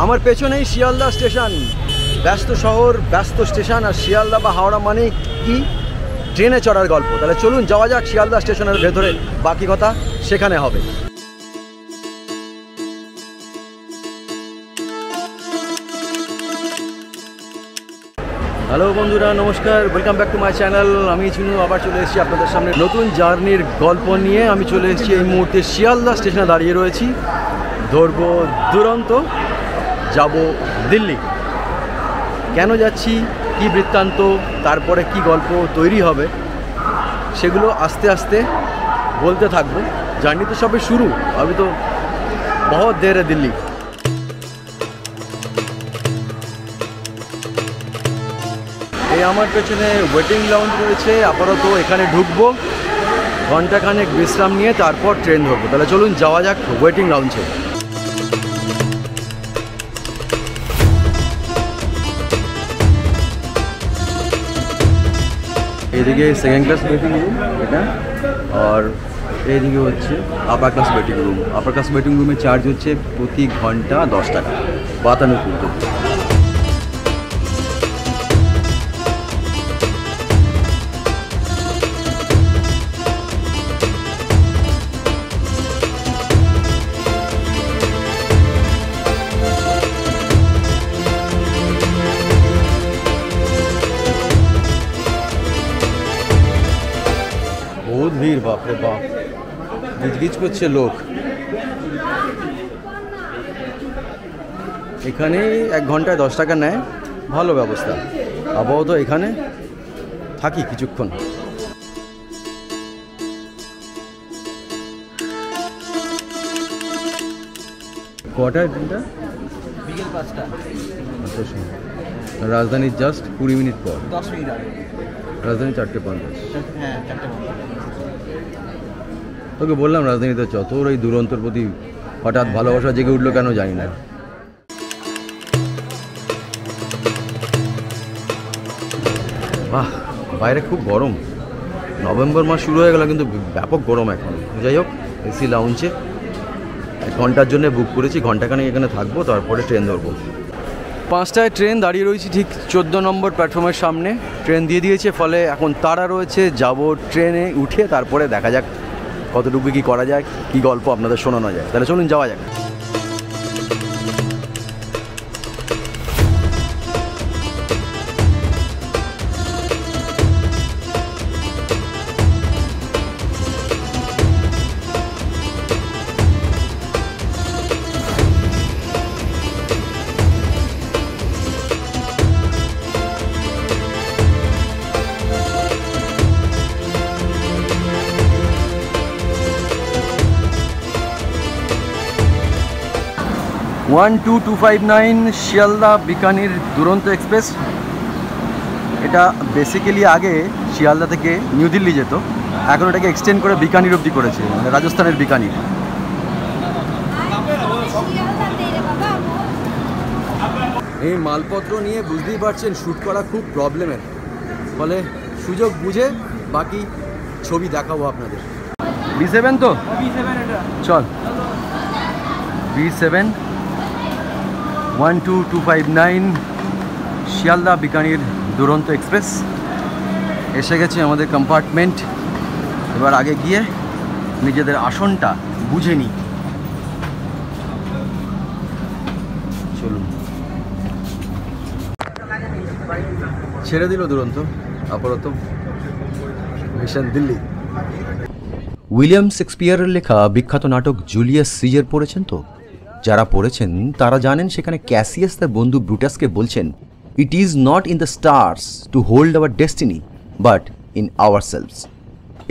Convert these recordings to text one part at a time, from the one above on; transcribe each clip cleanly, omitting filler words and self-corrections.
আমার পেছনেই শিয়ালদা স্টেশন, ব্যস্ত শহর, ব্যস্ত স্টেশন। আর শিয়ালদা বা হাওড়া মানে কি? ট্রেনে চড়ার গল্প। তাহলে চলুন যাওয়া যাক শিয়ালদা স্টেশনের ভেতরে, বাকি কথা সেখানে হবে। হ্যালো বন্ধুরা, নমস্কার, welcome back to my channel. আমি চিনু, আবার চলে এসেছি আপনাদের সামনে নতুন জার্নির গল্প নিয়ে। আমি চলে এসেছি এই মুহূর্তে শিয়ালদা স্টেশনে দাঁড়িয়ে রয়েছি। ধরবো দুরন্ত, যাব দিল্লি। কেন যাচ্ছি, কি বৃত্তান্ত, তারপরে কি গল্প তৈরি হবে, সেগুলো আস্তে আস্তে বলতে থাকবো। জার্নি তো সবে শুরু, আমি তো বহুত দেরে দিল্লি। এই আমার পেছনে ওয়েটিং লাউঞ্জ রয়েছে, আপাতত এখানে ঢুকবো, ঘন্টাখানেক বিশ্রাম নিয়ে তারপর ট্রেন ধরবো। তাহলে চলুন যাওয়া যাক ওয়েটিং লাউঞ্জে। এদিকে সেকেন্ড ক্লাস ওয়েটিং রুম এটা, আর এইদিকে হচ্ছে upper class waiting room. Upper class waiting রুমের চার্জ হচ্ছে প্রতি ঘন্টা 10 টাকা, বাতানুকূল। বহুত ভিড়, বাপরে বাপ, গিজগিজ করছে লোক। এখানে 1 ঘন্টায় 10 টাকা নেয়, ভালো ব্যবস্থা। আপাতত এখানে থাকি কিছুক্ষণ। কটায় ট্রেনটা? বিকেল 5টা। রাজধানীর জাস্ট 20 মিনিট পর, 10 মিনিট আগে। রাজধানী 4:50। হ্যাঁ, 4:50। তোকে বললাম রাজধানীতে চ, তোর এই দুরন্তর প্রতি হঠাৎ ভালোবাসা জেগে উঠলো কেন জানি না। বাহ, বাইরে খুব গরম। নভেম্বর মাস শুরু হয়ে গেল, কিন্তু ব্যাপক গরম এখন। যাই হোক, এসি লাউঞ্জে 1 ঘন্টার জন্য বুক করেছি, ঘন্টাখানেক এখানে থাকবো, তারপরে ট্রেন ধরবো। 5টায় ট্রেন, দাঁড়িয়ে রয়েছি ঠিক 14 নম্বর প্ল্যাটফর্মের সামনে। ট্রেন দিয়ে দিয়েছে, ফলে এখন তাড়া রয়েছে। যাব ট্রেনে উঠে, তারপরে দেখা যাক কতটুকু কী করা যায়, কী গল্প আপনাদের শোনানো যায়। তাহলে চলুন যাওয়া যাক। ওয়ান 2259 শিয়ালদা বিকানির দুরন্ত এক্সপ্রেস। এটা বেসিক্যালি আগে শিয়ালদা থেকে নিউ দিল্লি যেত, এখন এটাকে এক্সটেন্ড করে বিকানির অবধি করেছে, মানে রাজস্থানের বিকানির। এই মালপত্র নিয়ে বুঝতেই পারছেন শ্যুট করা খুব প্রবলেমের, ফলে সুযোগ বুঝে বাকি ছবি দেখাবো আপনাদের। B7 তো? B7 এটা। চল, B7 12259 শিয়ালদা বিকানির দুরন্ত এক্সপ্রেস এসে গেছে আমাদের কম্পার্টমেন্ট। এবার আগে গিয়ে নিজেদের আসনটা বুঝে নিই। চলুন। ছেড়ে দিল দুরন্ত, আপাতত মিশন দিল্লি। উইলিয়াম শেক্সপিয়ারের লেখা বিখ্যাত নাটক জুলিয়াস সিজার পড়েছেন তো? যারা পড়েছেন তারা জানেন সেখানে ক্যাসিয়াস তার বন্ধু ব্রুটাসকে বলছেন, it is not in the stars to hold our destiny but in ourselves.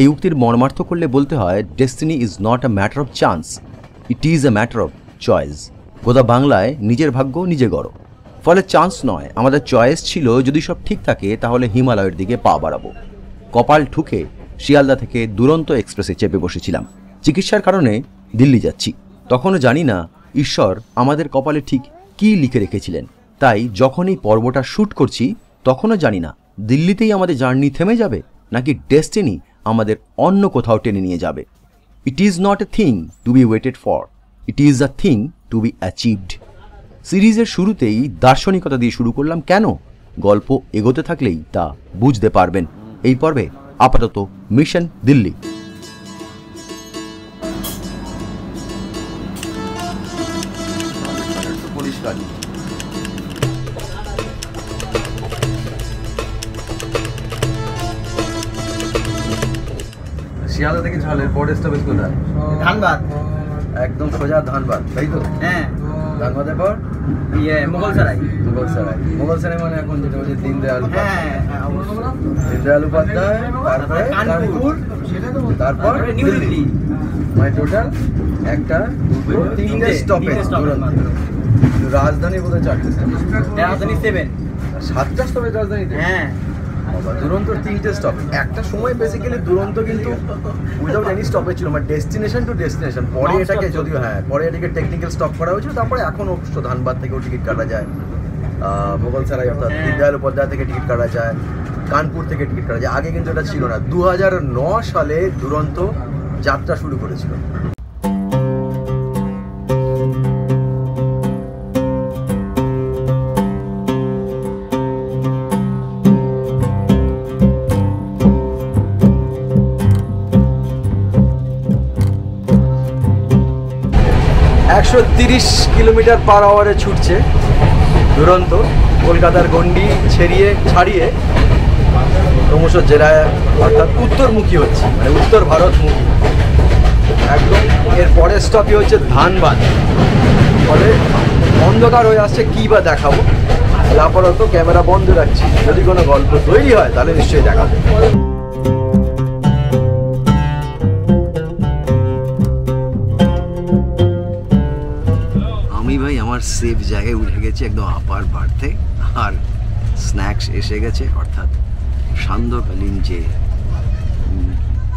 এই উক্তির মর্মার্থ করলে বলতে হয়, destiny is not a matter of chance, it is a matter of choice. গোদা বাংলায় নিজের ভাগ্য নিজে গড়ো। ফলে চান্স নয়, আমাদের চয়েস ছিল যদি সব ঠিক থাকে তাহলে হিমালয়ের দিকে পা বাড়াবো। কপাল ঠুকে শিয়ালদা থেকে দুরন্ত এক্সপ্রেসে চেপে বসেছিলাম। চিকিৎসার কারণে দিল্লি যাচ্ছি। তখনও জানি না ঈশ্বর আমাদের কপালে ঠিক কী লিখে রেখেছিলেন। তাই যখন এই পর্বটা শ্যুট করছি তখনও জানি না দিল্লিতেই আমাদের জার্নি থেমে যাবে নাকি ডেস্টিনি আমাদের অন্য কোথাও টেনে নিয়ে যাবে। It is not a thing to be waited for, it is a thing to be achieved. সিরিজের শুরুতেই দার্শনিকতা দিয়ে শুরু করলাম কেন, গল্প এগোতে থাকলেই তা বুঝতে পারবেন। এই পর্বে আপাতত মিশন দিল্লি। শিয়ালদা থেকে ঝালের পরের স্টপেজ কোথায়? ধানবাদ। একদম সোজা ধানবাদ, তাই তো? হ্যাঁ, ধানবাদের পর মোগলসরাই। মোগলসরাই মানে এখন যেটা হচ্ছে দীনদয়াল হ্যাঁ, দীনদয়াল উপাধ্যায়, তারপরে কানপুর, তারপর নিউ দিল্লি। মানে টোটাল একটা, দুটো, তিনটে স্টপেজ। রাজধানী বোধহয় 4টে, রাজধানী 7। 7টা স্টপেজ রাজধানীতে। হ্যাঁ, দুরন্তর 3টে স্টপ। একটা সময় বেসিক্যালি দুরন্ত কিন্তু উইদাউট এনি স্টপেজ ছিল, মানে ডেস্টিনেশন টু ডেস্টিনেশন। পরে এটাকে যদিও পরে এটাকে টেকনিক্যাল স্টপ করা হয়েছিল। তারপরে এখন অবশ্য ধানবাদ থেকেও টিকিট কাটা যায়, মোগলসরাই অর্থাৎ দীনদয়াল উপাধ্যায় থেকে টিকিট কাটা যায়, কানপুর থেকে টিকিট কাটা যায়। আগে কিন্তু এটা ছিল না। 2009 সালে দুরন্ত যাত্রা শুরু করেছিল। একশো 30 কিলোমিটার পার আওয়ারে ছুটছে দুরন্ত, কলকাতার গণ্ডি ছাড়িয়ে ক্রমশ জেলায় অর্থাৎ উত্তরমুখী হচ্ছে, মানে উত্তর ভারতমুখী একদম। এর পরের স্টপই হচ্ছে ধানবাদ। ফলে অন্ধকার হয়ে আসছে, কী বা দেখাবো। আপাতত ক্যামেরা বন্ধ রাখছি, যদি কোনো গল্প তৈরি হয় তাহলে নিশ্চয়ই দেখাবো। ভাই আমার সেফ জায়গায় উঠে গেছে, একদম আপার বার্থে। আর স্ন্যাক্স এসে গেছে, অর্থাৎ সান্ধ্যকালীন যে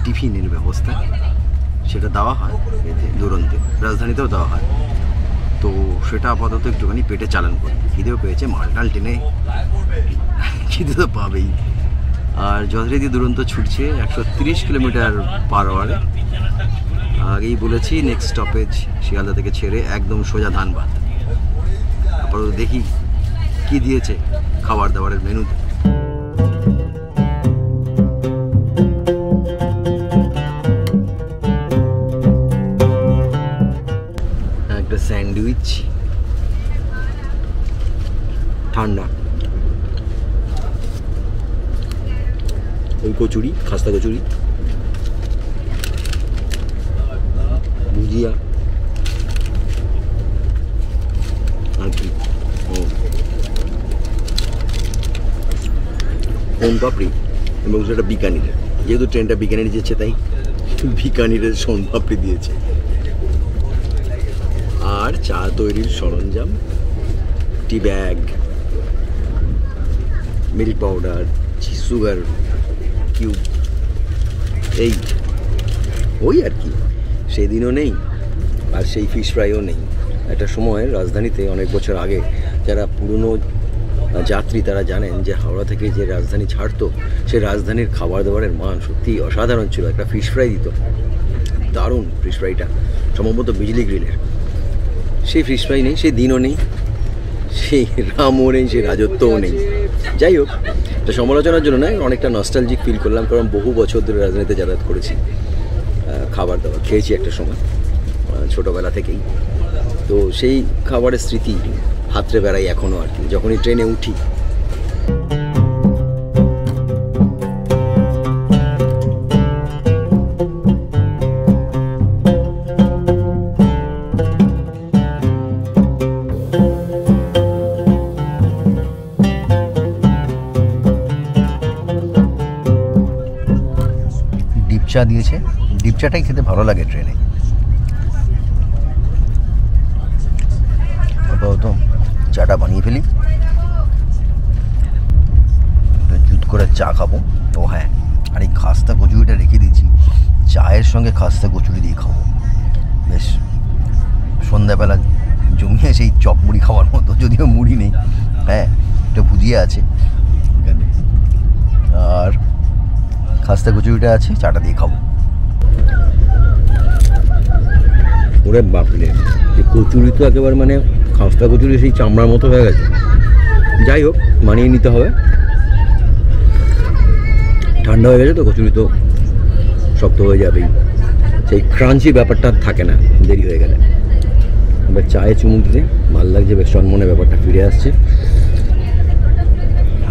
টিফিনের ব্যবস্থা সেটা দেওয়া হয় এতে দুরন্তে, রাজধানীতেও দেওয়া হয়। তো সেটা আপাতত একটুখানি পেটে চালান করি। খিদেও পেয়েছে, মালটাল টেনে খিদে তো পাবেই। আর যথারীতি দুরন্ত ছুটছে 130 কিলোমিটার পার আওয়ারে। আগেই বলেছি নেক্সট স্টপেজ শিয়ালদা থেকে ছেড়ে একদম সোজা ধানবাদ। তারপর দেখি কি দিয়েছে খাবার দাবারের মেনুতে। একটা স্যান্ডউইচ, ঠান্ডা, ওই কচুরি, খাস্তা কচুরি, ভুজিয়া, আর কি সোনপাপড়ি, এবং সেটা বিকানিরের। যেহেতু ট্রেনটা বিকানির যেছে তাই বিকানিরের সোনপাপড়ি দিয়েছে। আর চা তৈরির সরঞ্জাম, tea bag, milk powder, sugar cube, এই ওই আর কি। সেদিনও নেই, আর সেই ফিশ ফ্রাইও নেই। একটা সময় রাজধানীতে অনেক বছর আগে যারা পুরনো যাত্রী তারা জানেন যে হাওড়া থেকে যে রাজধানী ছাড়তো, সেই রাজধানীর খাবার দাবারের মান সত্যিই অসাধারণ ছিল। একটা ফিশ ফ্রাই দিত, দারুণ ফিশ ফ্রাইটা, সম্ভবত বিজলি গ্রিলের। সেই ফিশ ফ্রাই নেই, সেই দিনও নেই, সেই রামও নেই, সেই রাজত্বও নেই। যাই হোক, এটা সমালোচনার জন্য নয়, অনেকটা নস্টালজিক ফিল করলাম, কারণ বহু বছর ধরে রাজধানীতে যাতায়াত করেছি, খাবার দাবার খেয়েছি একটা সময় ছোটোবেলা থেকেই। তো সেই খাবারের স্মৃতি হাতড়ে বেড়াই এখনও আর কি, যখনই ট্রেনে উঠি। ডিপ চা দিয়েছে, ডিপ চাটাই খেতে ভালো লাগে ট্রেনে। আপাতত চাটা বানিয়ে ফেলি, জুত করে চা খাবো। ও হ্যাঁ, আর এই খাস্তা কচুরিটা রেখে দিয়েছি, চায়ের সঙ্গে খাস্তা কচুরি দিয়ে খাবো। বেশ সন্ধ্যাবেলা জমিয়ে সেই চপ মুড়ি খাওয়ার মতো, যদিও মুড়ি নেই, হ্যাঁ একটা ভুজিয়া আছে আর খাস্তা কচুরিটা আছে, চাটা দিয়ে খাবো। ওরে বাপরে, যে কচুরি তো একেবারে মানে খাস্তা কচুরি সেই চামড়ার মতো হয়ে গেছে। যাই হোক, মানিয়ে নিতে হবে। ঠান্ডা হয়ে গেছে তো কচুরি তো শক্ত হয়ে যাবেই, সেই ক্রাঞ্চি ব্যাপারটা থাকে না দেরি হয়ে গেলে। এবার চায়ে চুমুক দিতে ভালো লাগছে, বেশ চনমনে ব্যাপারটা ফিরে আসছে।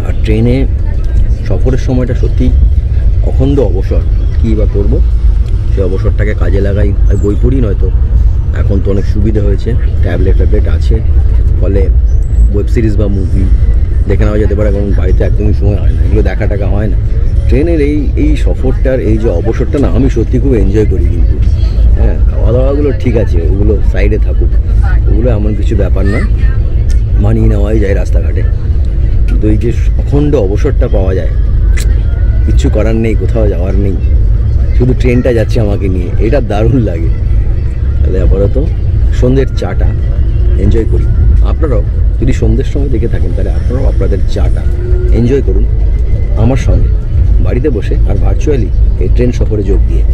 আর ট্রেনে সফরের সময়টা সত্যি অখণ্ড অবসর। কী বা করবো, সেই অবসরটাকে কাজে লাগাই, আর বই পড়ি। নয়তো এখন তো অনেক সুবিধা হয়েছে, ট্যাবলেট আছে, ফলে ওয়েব সিরিজ বা মুভি দেখে নেওয়া যেতে পারে। কারণ বাড়িতে একদমই সময় হয় না, এগুলো দেখা টাকা হয় না। ট্রেনের এই সফরটার এই যে অবসরটা না, আমি সত্যি খুব এনজয় করি। কিন্তু হ্যাঁ, খাওয়া দাওয়াগুলো ঠিক আছে, ওগুলো সাইডে থাকুক, ওগুলো এমন কিছু ব্যাপার না, মানিয়ে নেওয়াই যায় রাস্তাঘাটে। কিন্তু এই যে অখণ্ড অবসরটা পাওয়া যায়, কিচ্ছু করার নেই, কোথাও যাওয়ার নেই, শুধু ট্রেনটা যাচ্ছে আমাকে নিয়ে, এটা দারুণ লাগে। তাহলে আপাতত সন্ধ্যের চাটা এনজয় করি। আপনারাও যদি সন্ধ্যের সময় দেখে থাকেন, তাহলে আপনারাও আপনাদের চাটা এনজয় করুন আমার সঙ্গে, বাড়িতে বসে আর ভার্চুয়ালি এই ট্রেন সফরে যোগ দিয়ে।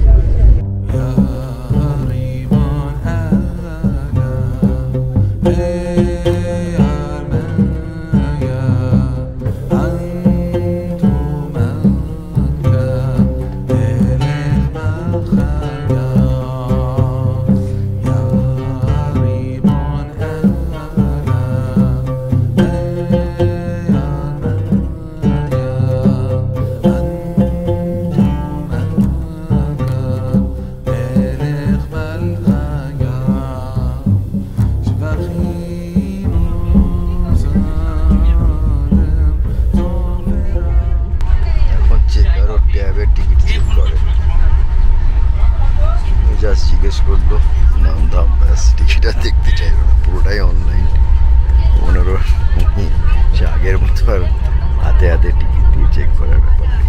জাস্ট জিজ্ঞেস করলো নাম দাম, ব্যাস। টিকিটটা দেখতে চাইলো না, পুরোটাই অনলাইন। ওনারও সে আগের মতো আর হাতে হাতে টিকিট দিয়ে চেক করার ব্যাপার নেই।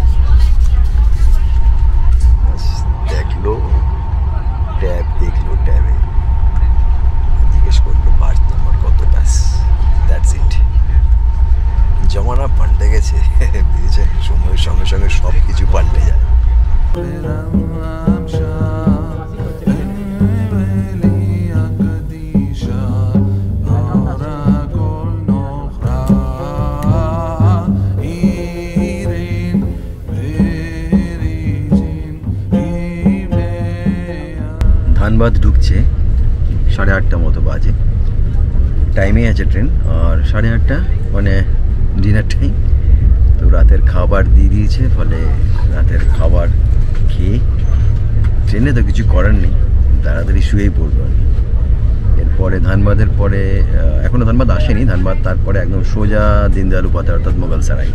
দেখলো ট্যাব, দেখলো ট্যাবে জিজ্ঞেস করলো বার্থ নাম্বার কত, ব্যাস, দ্যাটস ইট। জমানা পাল্টে গেছে, বুঝেছেন? সময়ের সঙ্গে সঙ্গে সব কিছু পাল্টে যায়। ধানবাদ ঢুকছে, 8:30 মতো বাজে, টাইমে আছে ট্রেন। আর 8:30 মানে ডিনার টাইম। তো রাতের খাবার দিয়ে দিয়েছে, ফলে রাতের খাবার খেয়ে ট্রেনে তো কিছু করার নেই, তাড়াতাড়ি শুয়েই পড়বো আমি। এরপরে ধানবাদের পরে, এখনও ধানবাদ আসেনি, ধানবাদ তারপরে একদম সোজা দীনদয়াল উপাধ্যায় অর্থাৎ মোগলসরাই।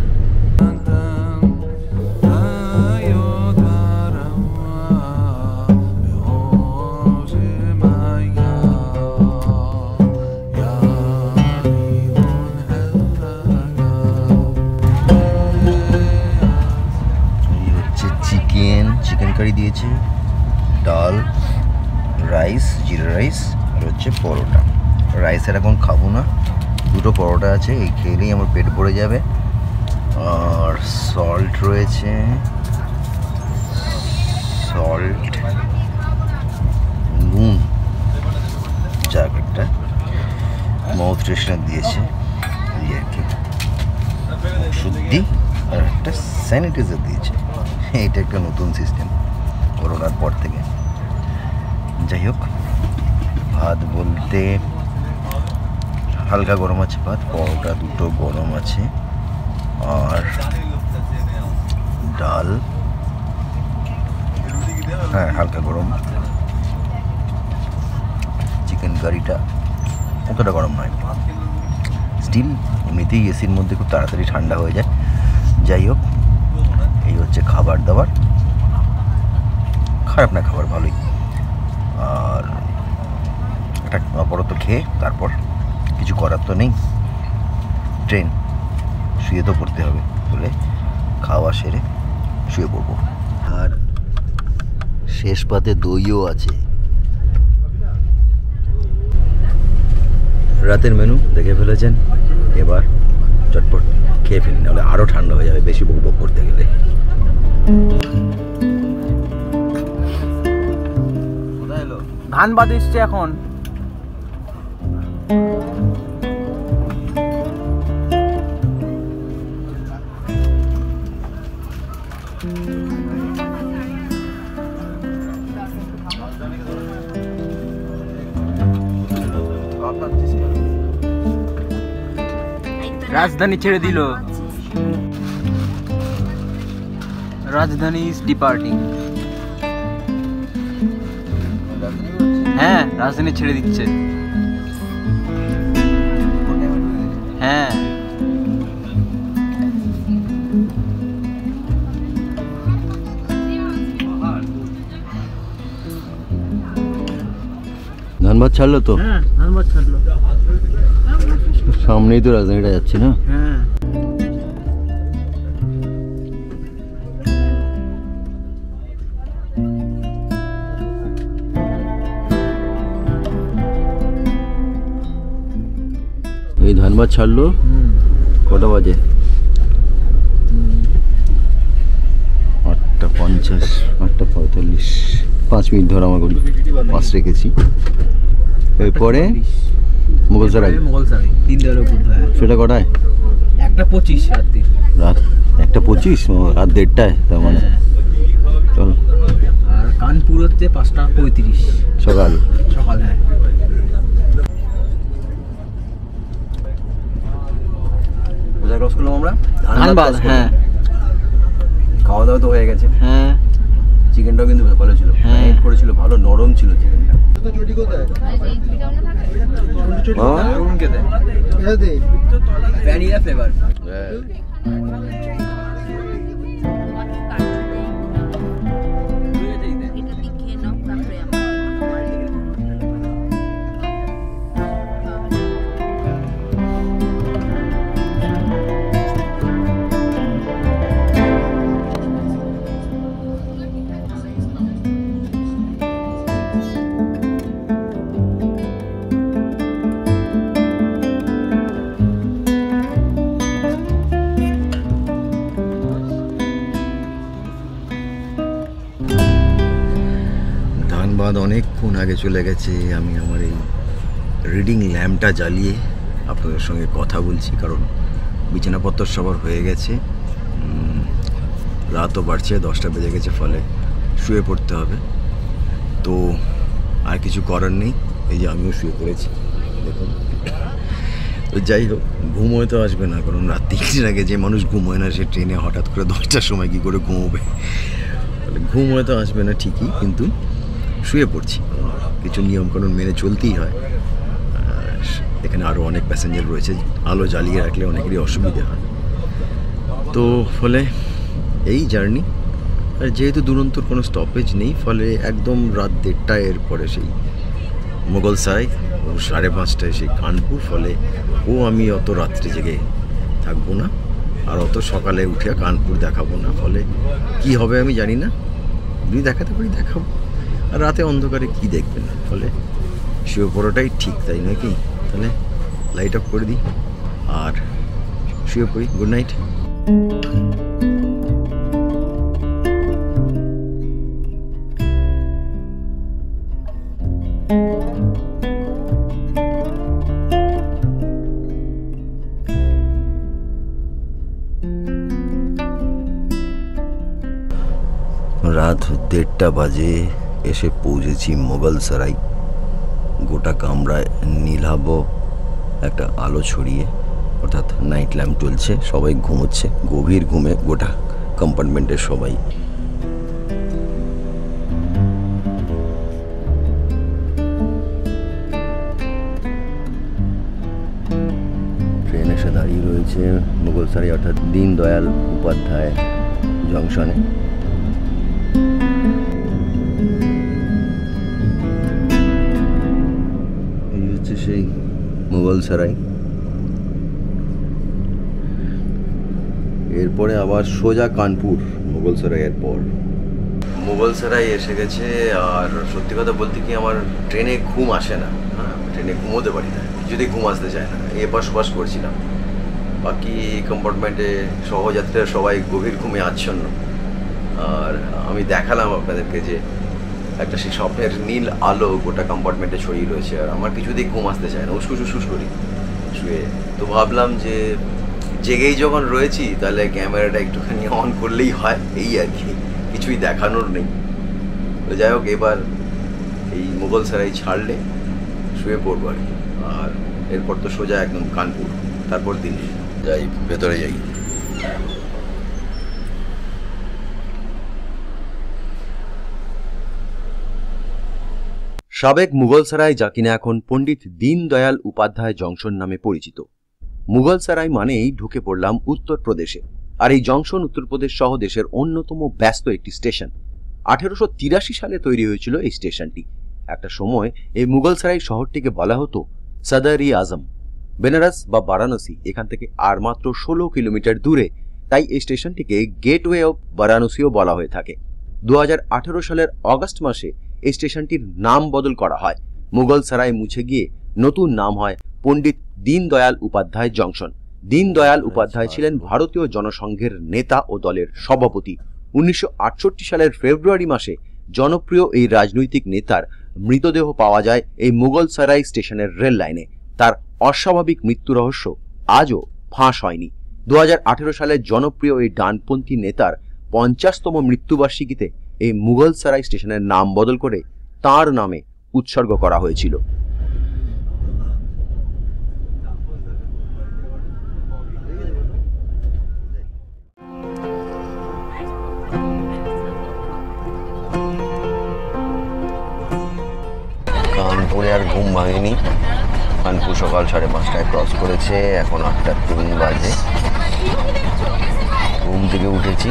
চিকেন কারি দিয়েছে, ডাল, রাইস, জিরা রাইস, আর হচ্ছে পরোটা। রাইসের এখন খাবো না, দুটো পরোটা আছে, এই খেলেই আমার পেট ভরে যাবে। আর সল্ট রয়েছে, সল্ট, নুন, যাক একটা মাউথ ফ্রেশনার দিয়েছে, এই আর কি, শুদ্ধি, আর একটা স্যানিটাইজার দিয়েছে। এটা একটা নতুন সিস্টেম করোনার পর থেকে। যাই হোক, ভাত বলতে হালকা গরম আছে ভাত, পরোটা দুটো গরম আছে, আর ডাল, হ্যাঁ হালকা গরম। চিকেন কারিটা অতটা গরম নয়, স্টিল এমনিতেই এসির মধ্যে খুব তাড়াতাড়ি ঠান্ডা হয়ে যায়। যাই হোক, এই হচ্ছে খাবার দাবার, খারাপ না খাবার, ভালোই। আর এটা আপাতত খেয়ে তারপর কিছু করার তো নেই, ট্রেন, শুয়ে তো পড়তে হবে, বলে খাওয়া সেরে শুয়ে পড়বো। আর শেষ পাতে দইও আছে। রাতের মেনু দেখে ফেলেছেন, এবার চটপট খেয়ে ফেলি, নাহলে আরও ঠান্ডা হয়ে যাবে বেশি বক বক করতে গেলে। ধানবাদ এসছে এখন। রাজধানী ছেড়ে দিল। রাজধানী ইজ ডিপার্টিং। হ্যাঁ, রাজধানী ছেড়ে দিচ্ছে। হ্যাঁ, ধানবাদ ছাড়লো তো? হ্যাঁ, ধানবাদ ছাড়লো। সামনেই তো রাজধানীটা যাচ্ছে না? হ্যাঁ, এই ধানবাদ ছাড়লো কটা বাজে? 8:50, 8:45। 5 মিনিট ধর আমার ঘড়ি পাস রেখেছি। এরপরে মুঘলসরাই। মোগলসরাই 3টার উপর ধরে। সেটা কটায়? 1:25 রাত্রি। রাত 1:25, রাত 1:30টায়। তার মানে চল। আর কানপুর হচ্ছে 5:35 সকাল। সকাল। হ্যাঁ, কোথায় ক্রস করলাম আমরা? ধানবাদ। হ্যাঁ, খাওয়া দাওয়া তো হয়ে গেছে। হ্যাঁ, চিকেনটাও কিন্তু ভালো ছিল, হ্যাঁ। ম্যারিনেট করেছিল, ভালো নরম ছিল চিকেনটা। Vanilla flavour. ধানবাদ অনেকক্ষণ আগে চলে গেছে। আমি আমার এই রিডিং ল্যাম্পটা জ্বালিয়ে আপনাদের সঙ্গে কথা বলছি, কারণ বিছানাপত্র সবার হয়ে গেছে, রাতও বাড়ছে, 10টা বেজে গেছে, ফলে শুয়ে পড়তে হবে। তো আর কিছু করার নেই, এই যে আমিও শুয়ে পড়েছি দেখুন। তো যাই হোক, ঘুম হয়তো আসবে না, কারণ রাত 3টার আগে যে মানুষ ঘুমোয় না, সে ট্রেনে হঠাৎ করে 10টার সময় কী করে ঘুমোবে? ঘুম হয়তো আসবে না ঠিকই, কিন্তু শুয়ে পড়ছি। কিছু নিয়মকানুন মেনে চলতেই হয়। এখানে আরও অনেক প্যাসেঞ্জার রয়েছে, আলো জ্বালিয়ে রাখলে অনেকেরই অসুবিধে হয়। তো ফলে এই জার্নি। আর যেহেতু দুরন্তর কোনো স্টপেজ নেই, ফলে একদম রাত 1:30টায় এরপরে সেই মুঘলসরাই, ও 5:30টায় সেই কানপুর। ফলে আমি অত রাত্রে জেগে থাকবো না, আর অত সকালে উঠে কানপুর দেখাবো না। ফলে কি হবে আমি জানি না, যদি দেখাতে পারি দেখাবো, আর রাতে অন্ধকারে কি দেখবেন। ফলে শুয়ে পড়াটাই ঠিক, তাই নয় কি? তাহলে লাইট অফ করে দিই আর শুয়ে পড়ি। Good night. রাত 1:30 বাজে এসে পৌঁছেছি মুঘলসরাই। গোটা কামরায় নীলাভ একটা আলো ছড়িয়ে, অর্থাৎ নাইট ল্যাম্প চলছে, সবাই ঘুমোচ্ছে গভীর ঘুমে, গোটা কম্পার্টমেন্টের সবাই। ট্রেন এসে দাঁড়িয়ে রয়েছে মুঘলসরাই, অর্থাৎ দীনদয়াল উপাধ্যায় জংশনে। সেই মুঘলসরাই। এরপরে আবার সোজা কানপুর মুঘলসরাইয়ের পর। মুঘলসরাই এসে গেছে। আর সত্যি কথা বলতে কি, আমার ট্রেনে ঘুম আসে না। ট্রেনে ঘুমোতে পারি না, কিছুতেই ঘুম আসতে চায় না। এপাশ ওপাশ করছিলাম, বাকি কম্পার্টমেন্টে সহযাত্রীরা সবাই গভীর ঘুমে আচ্ছন্ন। আর আমি দেখালাম আপনাদেরকে যে একটা সেই স্বপ্নের নীল আলো গোটা কম্পার্টমেন্টে ছড়িয়ে রয়েছে, আর আমার কিছুতেই ঘুম আসতে চায় না, উসকুস করি শুয়ে। তো ভাবলাম যে জেগেই যখন রয়েছি, তাহলে ক্যামেরাটা একটুখানি অন করলেই হয়, এই আর কি, কিছুই দেখানোর নেই। তো যাই হোক, এবার এই মুঘলসরাই ছাড়লে শুয়ে পড়বো আর কি। আর এরপর তো সোজা একদম কানপুর, তারপর দিল্লি। যাই ভেতরে যাই। সাবেক মুঘলসরাই, যা কিনা এখন পণ্ডিত দীনদয়াল উপাধ্যায় জংশন নামে পরিচিত। মুঘলসরাই মানেই ঢুকে পড়লাম উত্তরপ্রদেশে, আর এই জংশন উত্তরপ্রদেশ সহ দেশের অন্যতম ব্যস্ত একটি স্টেশন। 1883 সালে তৈরি হয়েছিল এই স্টেশনটি। একটা সময় এই মুঘলসরাই শহরটিকে বলা হতো সদর-ই-আজম। বেনারস বা বারাণসী এখান থেকে আর মাত্র 16 কিলোমিটার দূরে, তাই এই স্টেশনটিকে গেটওয়ে অফ বারাণসীও বলা হয়ে থাকে। 2018 সালের অগস্ট মাসে এই স্টেশনটির নাম বদল করা হয়। মুঘলসরাই মুছে গিয়ে নতুন নাম হয় পণ্ডিত দীনদয়াল উপাধ্যায় জংশন। দীনদয়াল উপাধ্যায় ছিলেন ভারতীয় জনসংঘের নেতা ও দলের সভাপতি। 1968 সালের ফেব্রুয়ারি মাসে জনপ্রিয় এই রাজনৈতিক নেতার মৃতদেহ পাওয়া যায় এই মুঘলসরাই স্টেশনের রেল লাইনে। তার অস্বাভাবিক মৃত্যু রহস্য আজও ফাঁস হয়নি। 2018 সালের জনপ্রিয় এই ডানপন্থী নেতার 50তম মৃত্যুবার্ষিকীতে এই মুঘলসরাই স্টেশনের নাম বদল করে তাঁর নামে উৎসর্গ করা হয়েছিল। কানপুরে আর ঘুম ভাঙেনি। কানপুর সকাল 5:30টায় ক্রস করেছে, এখন 8:03 বাজে। ঘুম থেকে উঠেছি,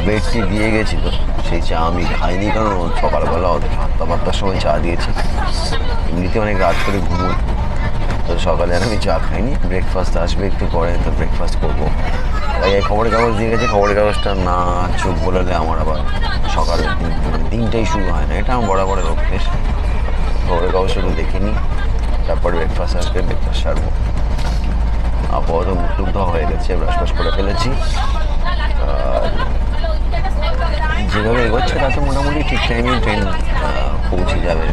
বেডটি দিয়ে গেছিল, সেই চা আমি খাইনি, কারণ সকালবেলা 7-8টার সময় চা দিয়েছে। এমনিতে অনেক রাত করে ঘুমোই, তো সকালে আর আমি চা খাইনি। ব্রেকফাস্ট আসবে একটু পরে, তো ব্রেকফাস্ট করবো। তাই খবরের কাগজ দিয়ে গেছে, খবরের কাগজটা না চোখ বোলালে আমার আবার সকালের দিনটাই শুরু হয় না। এটা আমার বরাবর অভ্যেস। খবরের কাগজ শুধু দেখে নিই, তারপরে ব্রেকফাস্ট আসবে, ব্রেকফাস্ট সারবো। আপাতত মুখ ধোয়া হয়ে গেছে, ব্রাশ করে ফেলেছি। আর যেভাবে এগোচ্ছে তাতে মোটামুটি ঠিক টাইমে ট্রেন পৌঁছে যাবে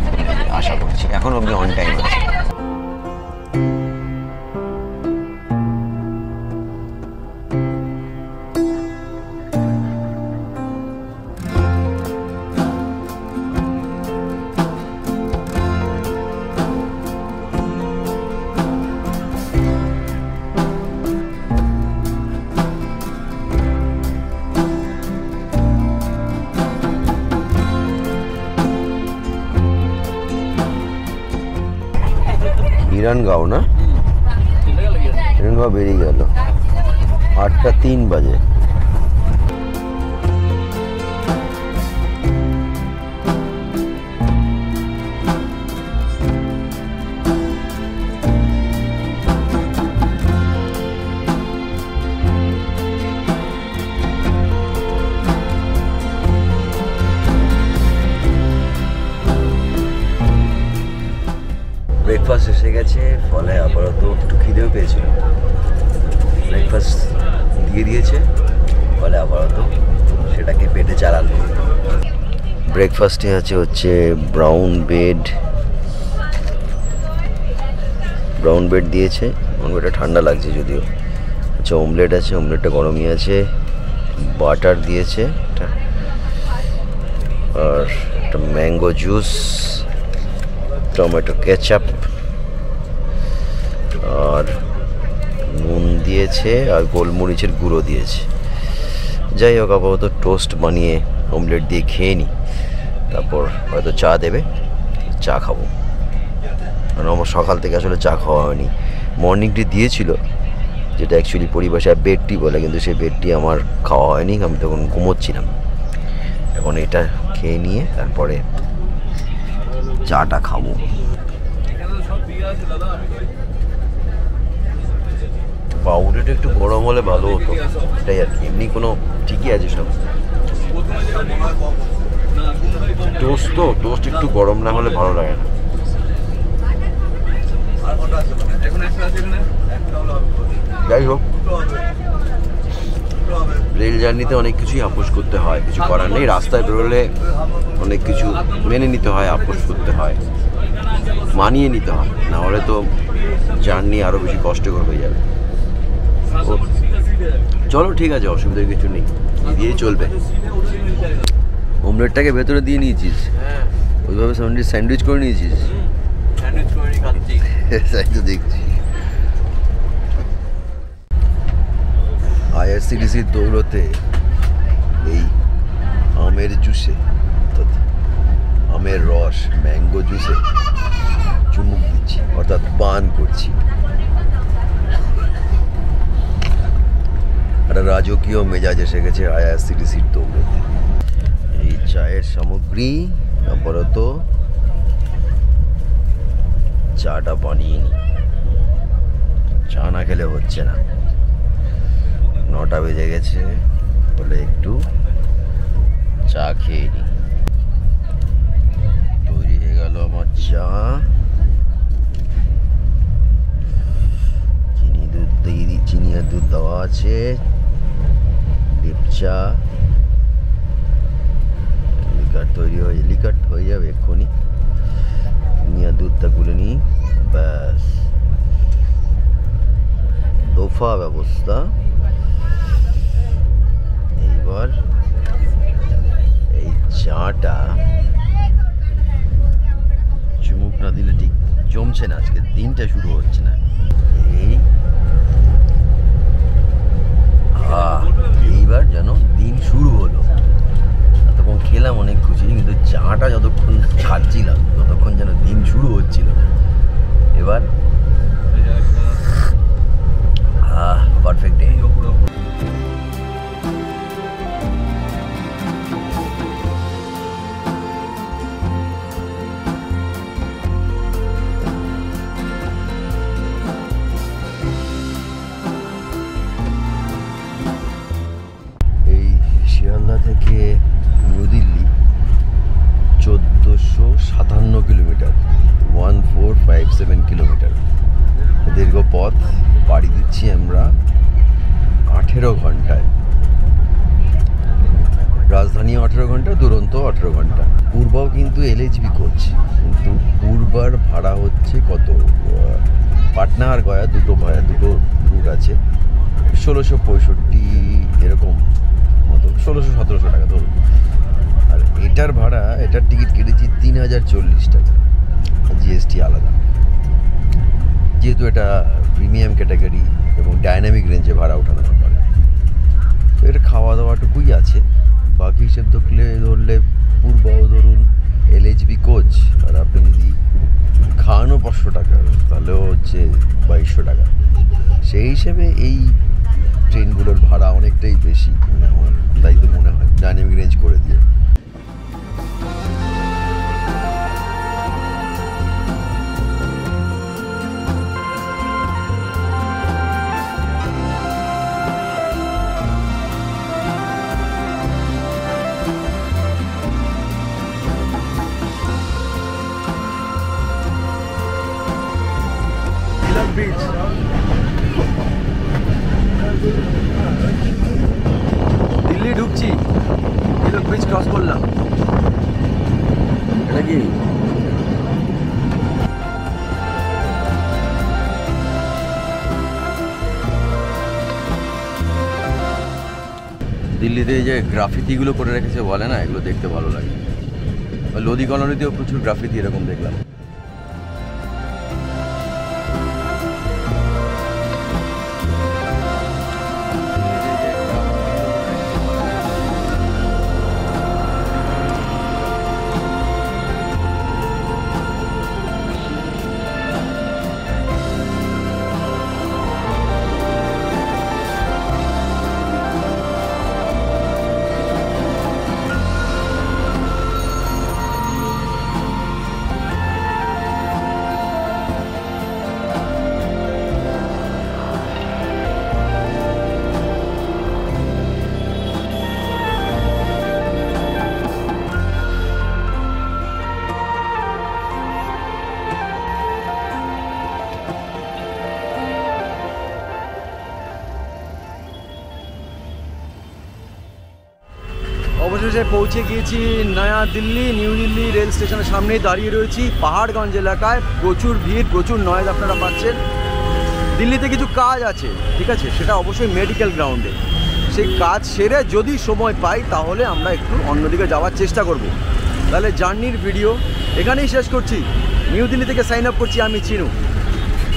আশা করছি। এখন অবধি অন টাইম আছে। হিরণগাঁও না, হিরণগাঁও বেরিয়ে গেল। 8:03 বাজে। ব্রেকফাস্ট এসে গেছে, ফলে আপাতত একটু খিদেও পেয়েছিল। ব্রেকফাস্ট দিয়ে দিয়েছে, ফলে আপাতত সেটাকে পেটে চালালো। ব্রেকফাস্টে হচ্ছে ব্রাউন ব্রেড দিয়েছে। ব্রেডটা ঠান্ডা লাগছে যদিও। আচ্ছা, অমলেট আছে, অমলেটটা গরমই আছে। বাটার দিয়েছে আর একটা ম্যাঙ্গো জুস, টমেটো কেচাপ, আর নুন দিয়েছে, আর গোলমরিচের গুঁড়ো দিয়েছে। যাই হোক, আপাতত টোস্ট বানিয়ে অমলেট দিয়ে খেয়ে নিই, তারপর হয়তো চা দেবে, চা খাবো। কারণ আমার সকাল থেকে আসলে চা খাওয়া হয়নি। মর্নিং টি দিয়েছিল, যেটা অ্যাকচুয়ালি পরিভাষায় বেড টি বলে, কিন্তু সেই বেড টি আমার খাওয়া হয়নি, আমি তখন ঘুমোচ্ছিলাম। এখন এটা খেয়ে নিয়ে তারপরে চাটা খাবো। পাউরুটিটা একটু গরম হলে ভালো হতো, এটাই আর কি। এমনি কোনো ঠিকই আছে সব। টোস্ট একটু গরম না হলে ভালো লাগে না। যাই হোক, রেল জার্নিতে অনেক কিছুই আপোষ করতে হয়, কিছু করার নেই। রাস্তায় বেরোলে অনেক কিছু মেনে নিতে হয়, আপোষ করতে হয়, মানিয়ে নিতে হয়, না হলে তো জার্নি আরও বেশি কষ্টকর হয়ে যাবে। চলো ঠিক আছে, অসুবিধার কিছু নেই, দিয়েই চলবে। অমলেটটাকে ভেতরে দিয়ে নিয়েছিস? ওইভাবে স্যান্ডউইচ করে নিয়েছিস? তাই তো দেখছি। আইআরসিটিসির দৌলতে এই আমের জুসে, অর্থাৎ আমের রস, ম্যাঙ্গো জুসে চুমুক দিচ্ছি, অর্থাৎ পান করছি। একটা রাজকীয় মেজাজ এসে গেছে আইআরসিটিসির দৌলতে। এই চায়ের সামগ্রী আপাতত চাটা বানিয়ে নি, চা না খেলে হচ্ছে না। 9টা বেজে গেছে বলে একটু চা খেয়ে নি। তৈরি হয়ে গেল আমার চা। চিনি আর দুধ দেওয়া আছে, ডিপ চা। লিকার হয়ে যাবে এক্ষুনি। চিনি আর দুধটা গুলে নিই, ব্যাস দফা ব্যবস্থা। এইবার এই চাটা চুমুক না দিলে ঠিক জমছে না, আজকে দিনটা শুরু হচ্ছে না। এইবার যেন দিন শুরু হলো। এতক্ষণ খেলাম অনেক খুশি, কিন্তু চাটা যতক্ষণ খাচ্ছিলাম ততক্ষণ যেন দিন শুরু হচ্ছিল। এবার পারফেক্ট ডে। শিয়ালদা থেকে নিউ দিল্লি 1457 কিলোমিটার, 1457 কিলোমিটার দীর্ঘ পথ পাড়ি দিচ্ছি আমরা 18 ঘন্টায়। রাজধানী 18 ঘন্টা, দুরন্ত 18 ঘন্টা। পূর্বাও কিন্তু এলএইচবি কোচ, কিন্তু পূর্বার ভাড়া হচ্ছে কত? পাটনা আর গয়া দুটো রুট আছে, 1665 এরকম মতো, 1600-1700 টাকা ধরুন। আর এটার ভাড়া, এটার টিকিট কেটেছি 3040 টাকা, জিএসটি আলাদা, যেহেতু এটা প্রিমিয়াম ক্যাটাগরি এবং ডাইনামিক রেঞ্জে ভাড়া ওঠানো পারে। তো এটা খাওয়া দাওয়াটুকুই আছে, বাকি হিসেব ধরলে পূর্বাও ধরুন এলএইচবি কোচ, আর আপনি যদি খাওয়ানো 500 টাকা, তাহলেও হচ্ছে 2200 টাকা। সেই হিসেবে এই ট্রেনগুলোর ভাড়া অনেকটাই বেশি, আমার তাই তো মনে হয়, ডাইনামিক রেঞ্জ করে দিয়ে। দিল্লি ঢুকছি, তিলক ব্রিজ ক্রস করলাম। এটা কি দিল্লিতে এই যে গ্রাফিতিগুলো করে রেখেছে বলে না, এগুলো দেখতে ভালো লাগে। লোদি কলোনিতেও প্রচুর গ্রাফিতি এরকম দেখলাম। অবশেষে পৌঁছে গিয়েছি নয়া দিল্লি। নিউ দিল্লি রেল স্টেশনের সামনেই দাঁড়িয়ে রয়েছি। পাহাড়গঞ্জ এলাকায় প্রচুর ভিড়, প্রচুর নয়েজ আপনারা পাচ্ছেন। দিল্লিতে কিছু কাজ আছে, ঠিক আছে, সেটা অবশ্যই মেডিকেল গ্রাউন্ডে। সেই কাজ সেরে যদি সময় পাই তাহলে আমরা একটু অন্যদিকে যাওয়ার চেষ্টা করব। তাহলে জার্নির ভিডিও এখানেই শেষ করছি। নিউ দিল্লি থেকে সাইন আপ করছি আমি চিনু।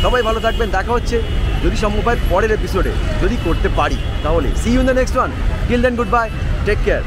সবাই ভালো থাকবেন, দেখা হচ্ছে যদি সম্ভব হয় পরের এপিসোডে, যদি করতে পারি তাহলে। See you in the next one, till then goodbye, take care.